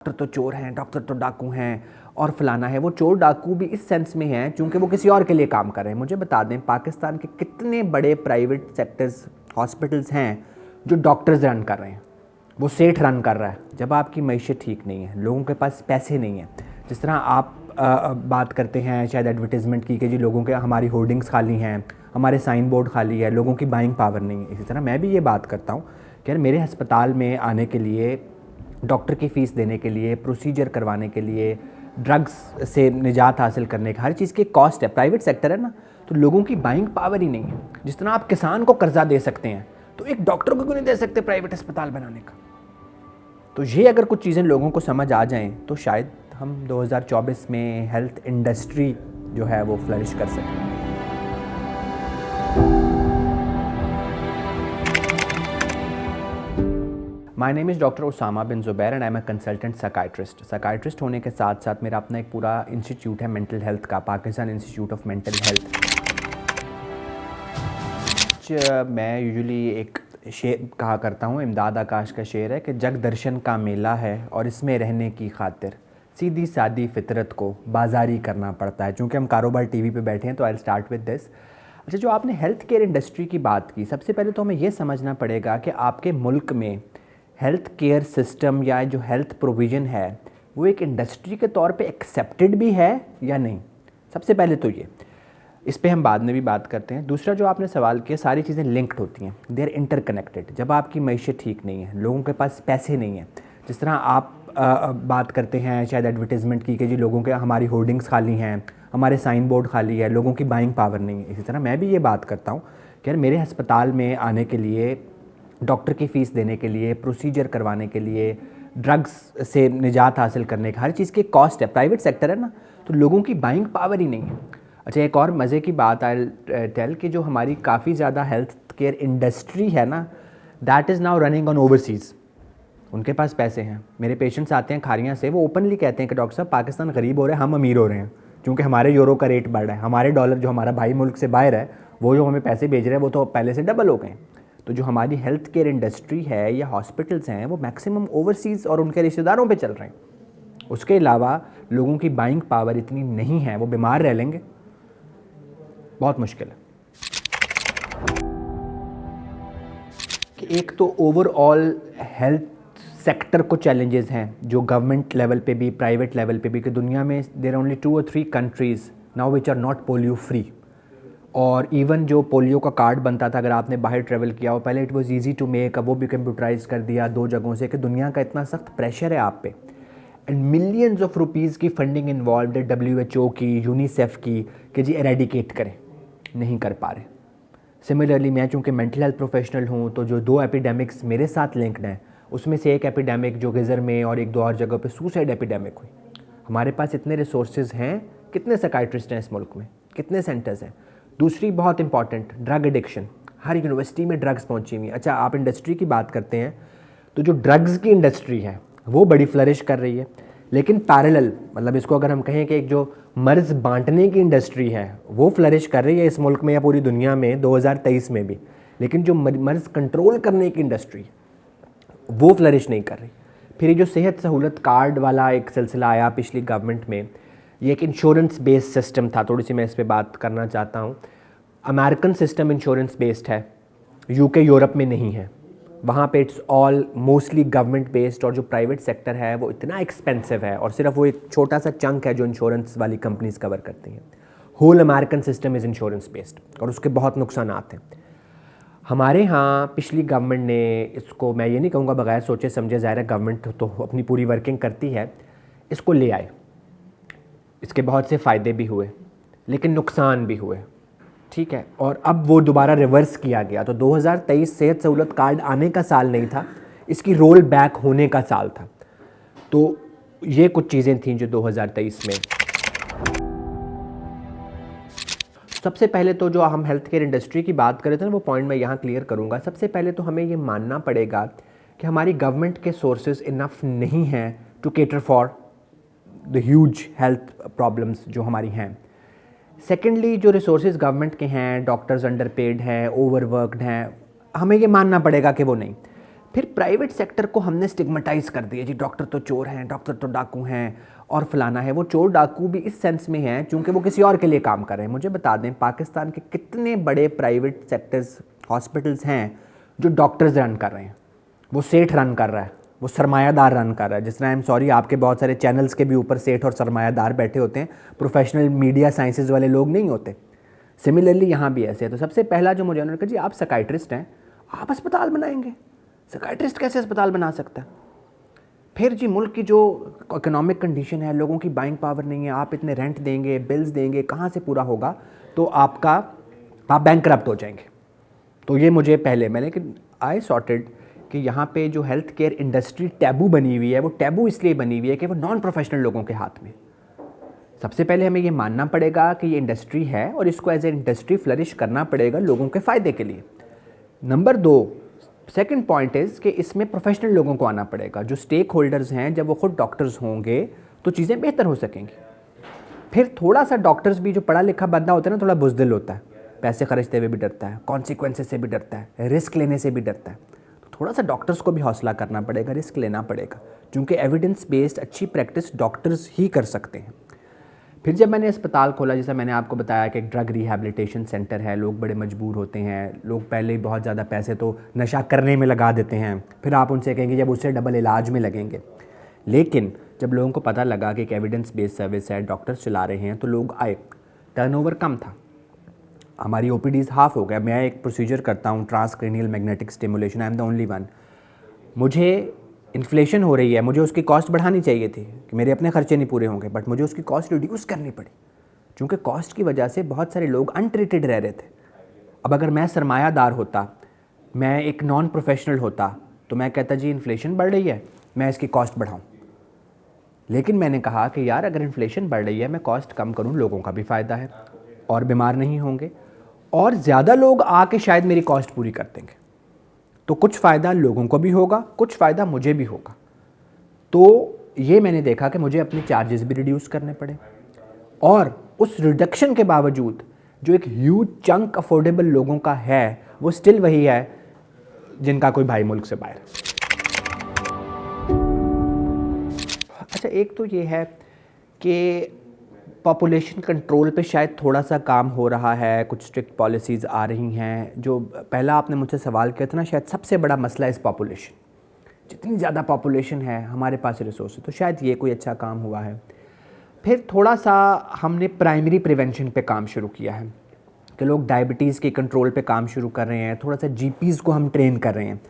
Doctor तो चोर हैं, डॉक्टर तो डाकू हैं और फलाना है। वो चोर डाकू भी इस सेंस में हैं क्योंकि वो किसी और के लिए काम कर रहे हैं। मुझे बता दें, पाकिस्तान के कितने बड़े प्राइवेट सेक्टर्स हॉस्पिटल्स हैं जो डॉक्टर्स रन कर रहे हैं, वो सेठ रन कर रहा है। जब आपकी मईशत ठीक नहीं है, लोगों के पास पैसे नहीं हैं, जिस तरह आप बात करते हैं शायद एडवर्टीज़मेंट की कि जी लोगों के हमारी होर्डिंग्स खाली हैं, हमारे साइन बोर्ड खाली है, लोगों की बाइंग पावर नहीं है। इसी तरह मैं भी ये बात करता हूँ कि यार मेरे अस्पताल में आने के लिए, डॉक्टर की फ़ीस देने के लिए, प्रोसीजर करवाने के लिए, ड्रग्स से निजात हासिल करने का, हर चीज़ की कॉस्ट है। प्राइवेट सेक्टर है ना, तो लोगों की बाइंग पावर ही नहीं है। जिस तरह आप किसान को कर्जा दे सकते हैं, तो एक डॉक्टर को क्यों नहीं दे सकते प्राइवेट अस्पताल बनाने का। तो ये अगर कुछ चीज़ें लोगों को समझ आ जाएं तो शायद हम 2024 में हेल्थ इंडस्ट्री जो है वो फ्लरिश कर सकें। My name is doctor Usama bin Zubair and I am a consultant psychiatrist. Psychiatrist होने के साथ साथ मेरा अपना एक पूरा इंस्टीट्यूट है मेंटल हेल्थ का, Pakistan institute of mental health. मैं यूजुअली एक शेर कहा करता हूँ, इमदाद आकाश का शेर है कि जग दर्शन का मेला है और इसमें रहने की खातिर सीधी सादी फितरत को बाजारी करना पड़ता है। चूँकि हम कारोबार टीवी पे बैठे हैं तो I will start with this. अच्छा, जो आपने हेल्थ केयर इंडस्ट्री की बात की, सबसे पहले तो हमें ये समझना पड़ेगा कि आपके मुल्क में हेल्थ केयर सिस्टम या जो हेल्थ प्रोविज़न है वो एक इंडस्ट्री के तौर पे एक्सेप्टेड भी है या नहीं। सबसे पहले तो ये, इस पे हम बाद में भी बात करते हैं। दूसरा जो आपने सवाल किया, सारी चीज़ें लिंक्ड होती हैं, दे आर इंटरकनेक्टेड। जब आपकी मईशत ठीक नहीं है, लोगों के पास पैसे नहीं हैं, जिस तरह आप बात करते हैं शायद एडवर्टीज़मेंट की कि जी लोगों के हमारी होर्डिंग्स खाली हैं, हमारे साइन बोर्ड खाली है, लोगों की बाइंग पावर नहीं है। इसी तरह मैं भी ये बात करता हूँ कि यार मेरे अस्पताल में आने के लिए, डॉक्टर की फ़ीस देने के लिए, प्रोसीजर करवाने के लिए, ड्रग्स से निजात हासिल करने का, हर चीज़ की कॉस्ट है। प्राइवेट सेक्टर है ना, तो लोगों की बाइंग पावर ही नहीं है। अच्छा, एक और मज़े की बात आई टेल कि जो हमारी काफ़ी ज़्यादा हेल्थ केयर इंडस्ट्री है ना, that is now running on overseas. उनके पास पैसे हैं। मेरे पेशेंट्स आते हैं खारियाँ से, वो ओपनली कहते हैं कि डॉक्टर साहब पाकिस्तान गरीब हो रहा है, हम अमीर हो रहे हैं, क्योंकि हमारे यूरो का रेट बढ़ रहा है, हमारे डॉलर जो हमारा भाई मुल्क से बाहर है वो जो हमें पैसे भेज रहे हैं वो तो पहले से डबल हो गए। तो जो हमारी हेल्थ केयर इंडस्ट्री है या हॉस्पिटल्स हैं वो मैक्सिमम ओवरसीज़ और उनके रिश्तेदारों पे चल रहे हैं। उसके अलावा लोगों की बाइंग पावर इतनी नहीं है, वो बीमार रह लेंगे, बहुत मुश्किल है। कि एक तो ओवरऑल हेल्थ सेक्टर को चैलेंजेस हैं जो गवर्नमेंट लेवल पे भी, प्राइवेट लेवल पे भी, कि दुनिया में देयर आर ओनली 2 और 3 countries now which are not polio free. और इवन जो पोलियो का कार्ड बनता था, अगर आपने बाहर ट्रैवल किया हो, पहले it was easy to make, अब वो भी कंप्यूटराइज कर दिया 2 जगहों से। कि दुनिया का इतना सख्त प्रेशर है आप पे एंड मिलियंस ऑफ रुपीज़ की फंडिंग इन्वॉल्व है, WHO की, यूनिसेफ की, कि जी एरेडिकेट करें, नहीं कर पा रहे। सिमिलरली मैं चूँकि मेंटल हेल्थ प्रोफेशनल हूँ, तो जो 2 एपिडेमिक्स मेरे साथ लिंक्ड हैं, उसमें से एक एपिडेमिक जो गिज़र में और एक 2 और जगह पे सुसाइड एपिडेमिक हुई। हमारे पास इतने रिसोर्सेज हैं, कितने साइकाइट्रिस्ट हैं इस मुल्क में, कितने सेंटर्स हैं। दूसरी बहुत इंपॉर्टेंट, ड्रग एडिक्शन, हर यूनिवर्सिटी में ड्रग्स पहुंची हुई हैं। अच्छा, आप इंडस्ट्री की बात करते हैं तो जो ड्रग्स की इंडस्ट्री है वो बड़ी फ्लरिश कर रही है, लेकिन पैरेलल, मतलब इसको अगर हम कहें कि एक जो मर्ज़ बांटने की इंडस्ट्री है वो फ्लरिश कर रही है इस मुल्क में या पूरी दुनिया में 2023 में भी, लेकिन जो मर्ज़ कंट्रोल करने की इंडस्ट्री वो फ्लरिश नहीं कर रही। फिर ये जो सेहत सहूलत कार्ड वाला एक सिलसिला आया पिछली गवर्नमेंट में, ये एक इंश्योरेंस बेस्ड सिस्टम था। थोड़ी सी मैं इस पे बात करना चाहता हूँ। अमेरिकन सिस्टम इंश्योरेंस बेस्ड है, यूके यूरोप में नहीं है। वहाँ पे it's all mostly government based, और जो प्राइवेट सेक्टर है वो इतना एक्सपेंसिव है और सिर्फ वो एक छोटा सा चंक है जो इंश्योरेंस वाली कंपनीज कवर करती हैं। Whole American system is insurance based और उसके बहुत नुकसानात हैं। हमारे यहाँ पिछली गवर्नमेंट ने इसको, मैं ये नहीं कहूँगा बगैर सोचे समझे, ज़ाहिर है गवर्नमेंट तो अपनी पूरी वर्किंग करती है, इसको ले आए। इसके बहुत से फ़ायदे भी हुए लेकिन नुकसान भी हुए, ठीक है। और अब वो दोबारा रिवर्स किया गया। तो 2023 सेहत सहूलत कार्ड आने का साल नहीं था, इसकी रोल बैक होने का साल था। तो ये कुछ चीज़ें थीं जो 2023 में। सबसे पहले तो जो हम हेल्थ केयर इंडस्ट्री की बात कर रहे थे ना, वो पॉइंट मैं यहाँ क्लियर करूँगा। सबसे पहले तो हमें ये मानना पड़ेगा कि हमारी गवर्नमेंट के सोर्सेज इनफ नहीं हैं to cater for the huge health problems जो हमारी हैं। सेकेंडली, जो रिसोर्सेज गवर्नमेंट के हैं, डॉक्टर्स अंडरपेड हैं, ओवरवर्कड हैं, हमें ये मानना पड़ेगा कि वो नहीं। फिर प्राइवेट सेक्टर को हमने स्टिग्मेटाइज कर दिया जी, डॉक्टर तो चोर हैं, डॉक्टर तो डाकू हैं और फलाना है। वो चोर डाकू भी इस सेंस में हैं चूँकि वो किसी और के लिए काम कर रहे हैं। मुझे बता दें पाकिस्तान के कितने बड़े प्राइवेट सेक्टर्स हॉस्पिटल्स हैं जो डॉक्टर्स रन कर रहे हैं, वो सेठ रन कर रहा है, वो सरमायादार रन कर रहा है। जिस तरह आई एम सॉरी आपके बहुत सारे चैनल्स के भी ऊपर सेठ और सरमायादार बैठे होते हैं, प्रोफेशनल मीडिया साइंसेज वाले लोग नहीं होते। सिमिलरली यहाँ भी ऐसे है। तो सबसे पहला जो मुझे उन्होंने कहा जी आप साइकाइट्रिस्ट हैं, आप अस्पताल बनाएंगे, साइकाइट्रिस्ट कैसे अस्पताल बना सकता है। फिर जी मुल्क की जो इकोनॉमिक कंडीशन है, लोगों की बाइंग पावर नहीं है, आप इतने रेंट देंगे, बिल्स देंगे, कहाँ से पूरा होगा, तो आप बैंकरप्ट हो जाएंगे। तो ये मुझे पहले मैंने कि आई सॉर्टेड कि यहाँ पे जो हेल्थ केयर इंडस्ट्री टैबू बनी हुई है, वो टैबू इसलिए बनी हुई है कि वो नॉन प्रोफेशनल लोगों के हाथ में। सबसे पहले हमें ये मानना पड़ेगा कि ये इंडस्ट्री है और इसको एज ए इंडस्ट्री फ्लरिश करना पड़ेगा लोगों के फ़ायदे के लिए। नंबर 2 सेकंड पॉइंट इज़ कि इसमें प्रोफेशनल लोगों को आना पड़ेगा। जो स्टेक होल्डर्स हैं, जब वो खुद डॉक्टर्स होंगे तो चीज़ें बेहतर हो सकेंगी। फिर थोड़ा सा डॉक्टर्स भी, जो पढ़ा लिखा बंदा होता है ना, थोड़ा बुज़दिल होता है, पैसे खर्चते हुए भी डरता है, कॉन्सिक्वेंसेस से भी डरता है, रिस्क लेने से भी डरता है। तो थोड़ा सा डॉक्टर्स को भी हौसला करना पड़ेगा, रिस्क लेना पड़ेगा, क्योंकि एविडेंस बेस्ड अच्छी प्रैक्टिस डॉक्टर्स ही कर सकते हैं। फिर जब मैंने अस्पताल खोला, जैसे मैंने आपको बताया कि एक ड्रग रिहैबिलिटेशन सेंटर है, लोग बड़े मजबूर होते हैं, लोग पहले ही बहुत ज़्यादा पैसे तो नशा करने में लगा देते हैं, फिर आप उनसे कहेंगे जब उससे डबल इलाज में लगेंगे। लेकिन जब लोगों को पता लगा कि एक एविडेंस बेस्ड सर्विस है, डॉक्टर्स चला रहे हैं, तो लोग आए। टर्नओवर कम था, हमारी ओपीडीज़ हाफ हो गया। मैं एक प्रोसीजर करता हूँ transcranial magnetic stimulation, I am the only one. मुझे इन्फ्लेशन हो रही है, मुझे उसकी कॉस्ट बढ़ानी चाहिए थी कि मेरे अपने खर्चे नहीं पूरे होंगे, बट मुझे उसकी कॉस्ट रिड्यूस करनी पड़ी, क्योंकि कॉस्ट की वजह से बहुत सारे लोग अनट्रीटेड रह रहे थे। अब अगर मैं सरमायादार होता, मैं एक नॉन प्रोफेशनल होता, तो मैं कहता जी इन्फ्लेशन बढ़ रही है, मैं इसकी कॉस्ट बढ़ाऊँ। लेकिन मैंने कहा कि यार अगर इन्फ्लेशन बढ़ रही है, मैं कॉस्ट कम करूँ, लोगों का भी फ़ायदा है और बीमार नहीं होंगे और ज़्यादा लोग आके शायद मेरी कॉस्ट पूरी कर देंगे। तो कुछ फ़ायदा लोगों को भी होगा, कुछ फ़ायदा मुझे भी होगा। तो ये मैंने देखा कि मुझे अपने चार्जेस भी रिड्यूस करने पड़े, और उस रिडक्शन के बावजूद जो एक ह्यूज चंक अफोर्डेबल लोगों का है, वो स्टिल वही है जिनका कोई भाई मुल्क से बाहर। अच्छा, एक तो ये है कि पॉपुलेशन कंट्रोल पे शायद थोड़ा सा काम हो रहा है, कुछ स्ट्रिक्ट पॉलिसीज़ आ रही हैं। जो पहला आपने मुझसे सवाल किया था ना, शायद सबसे बड़ा मसला इस पॉपुलेशन, जितनी ज़्यादा पॉपुलेशन है हमारे पास रिसोर्स है, तो शायद ये कोई अच्छा काम हुआ है। फिर थोड़ा सा हमने प्राइमरी प्रिवेंशन पे काम शुरू किया है कि लोग डायबिटीज़ के कंट्रोल पे काम शुरू कर रहे हैं, थोड़ा सा जीपीज़ को हम ट्रेन कर रहे हैं।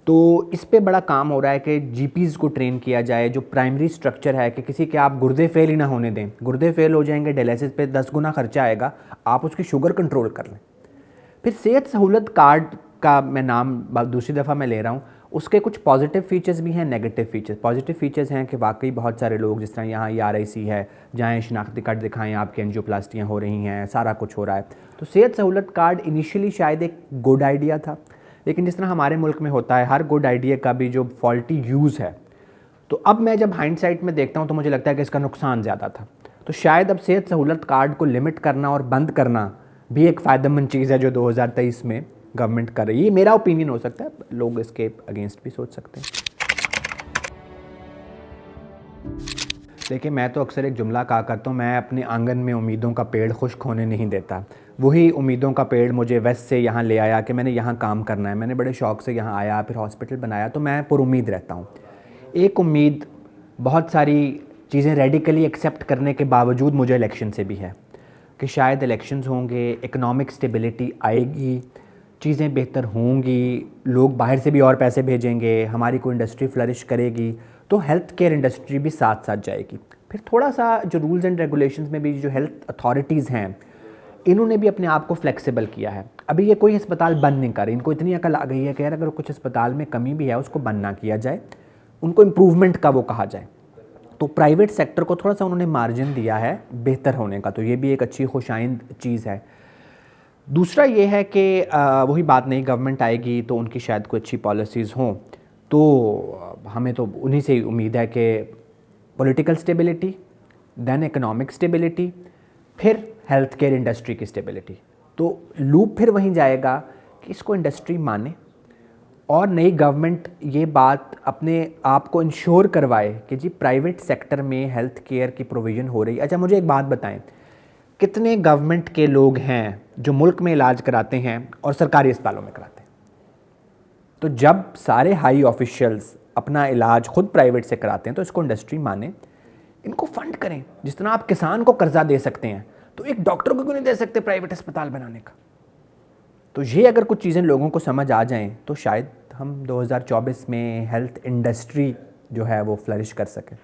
तो इस पे बड़ा काम हो रहा है कि जीपीज़ को ट्रेन किया जाए। जो प्राइमरी स्ट्रक्चर है कि किसी के आप गुर्दे फेल ही ना होने दें, गुर्दे फेल हो जाएंगे, डायलिसिस पे 10 गुना खर्चा आएगा, आप उसकी शुगर कंट्रोल कर लें। फिर सेहत सहूलत कार्ड का मैं नाम दूसरी दफ़ा मैं ले रहा हूँ, उसके कुछ पॉजिटिव फीचर्स भी हैं, नेगेटिव फीचर्स। पॉजिटिव फीचर्स हैं कि वाकई बहुत सारे लोग, जिस तरह यहाँ RIC है, जहाँ शनाख्ती कार्ड दिखाएं, आपकी एंजियोप्लास्टियाँ हो रही हैं, सारा कुछ हो रहा है। तो सेहत सहूलत कार्ड इनिशियली शायद एक गुड आइडिया था, लेकिन जिस तरह हमारे मुल्क में होता है, हर गुड आइडिया का भी जो फॉल्टी यूज़ है, तो अब मैं जब हाइंडसाइट में देखता हूँ तो मुझे लगता है कि इसका नुकसान ज़्यादा था। तो शायद अब सेहत सहूलत कार्ड को लिमिट करना और बंद करना भी एक फ़ायदेमंद चीज़ है जो 2023 में गवर्नमेंट कर रही है। ये मेरा ओपिनियन हो सकता है, लोग इसके अगेंस्ट भी सोच सकते हैं। देखिए, मैं तो अक्सर एक जुमला कहा करता हूँ, मैं अपने आंगन में उम्मीदों का पेड़ खुश्क होने नहीं देता। वही उम्मीदों का पेड़ मुझे वेस्ट से यहाँ ले आया कि मैंने यहाँ काम करना है, मैंने बड़े शौक़ से यहाँ आया, फिर हॉस्पिटल बनाया, तो मैं पुरुम्मीद रहता हूँ। एक उम्मीद बहुत सारी चीज़ें रेडिकली एक्सेप्ट करने के बावजूद मुझे इलेक्शन से भी है कि शायद इलेक्शंस होंगे, इकोनॉमिक स्टेबिलिटी आएगी, चीज़ें बेहतर होंगी, लोग बाहर से भी और पैसे भेजेंगे, हमारी कोई इंडस्ट्री फ्लरिश करेगी, तो हेल्थ केयर इंडस्ट्री भी साथ साथ जाएगी। फिर थोड़ा सा जो रूल्स एंड रेगुलेशंस में भी जो हेल्थ अथॉरिटीज़ हैं, इन्होंने भी अपने आप को फ्लेक्सिबल किया है। अभी ये कोई अस्पताल बंद नहीं कर रही, इनको इतनी अकल आ गई है कि यार अगर कुछ अस्पताल में कमी भी है उसको बंद ना किया जाए, उनको इम्प्रूवमेंट का वो कहा जाए। तो प्राइवेट सेक्टर को थोड़ा सा उन्होंने मार्जिन दिया है बेहतर होने का, तो ये भी एक अच्छी खुशाइंद चीज़ है। दूसरा ये है कि वही बात, नई गवर्नमेंट आएगी तो उनकी शायद कोई अच्छी पॉलिसीज़ हों, तो हमें तो उन्हीं से ही उम्मीद है कि political stability, then economic stability, फिर हेल्थ केयर इंडस्ट्री की स्टेबिलिटी। तो लूप फिर वहीं जाएगा कि इसको इंडस्ट्री माने और नई गवर्नमेंट ये बात अपने आप को इंश्योर करवाए कि जी प्राइवेट सेक्टर में हेल्थ केयर की प्रोविज़न हो रही है। अच्छा मुझे एक बात बताएं, कितने गवर्नमेंट के लोग हैं जो मुल्क में इलाज कराते हैं और सरकारी अस्पतालों में कराते हैं? तो जब सारे हाई ऑफिशियल्स अपना इलाज खुद प्राइवेट से कराते हैं तो इसको इंडस्ट्री माने, इनको फंड करें। जिस तरह आप किसान को कर्जा दे सकते हैं तो एक डॉक्टर को क्यों नहीं दे सकते प्राइवेट अस्पताल बनाने का? तो ये अगर कुछ चीज़ें लोगों को समझ आ जाएं तो शायद हम 2024 में हेल्थ इंडस्ट्री जो है वो फ्लरिश कर सकें।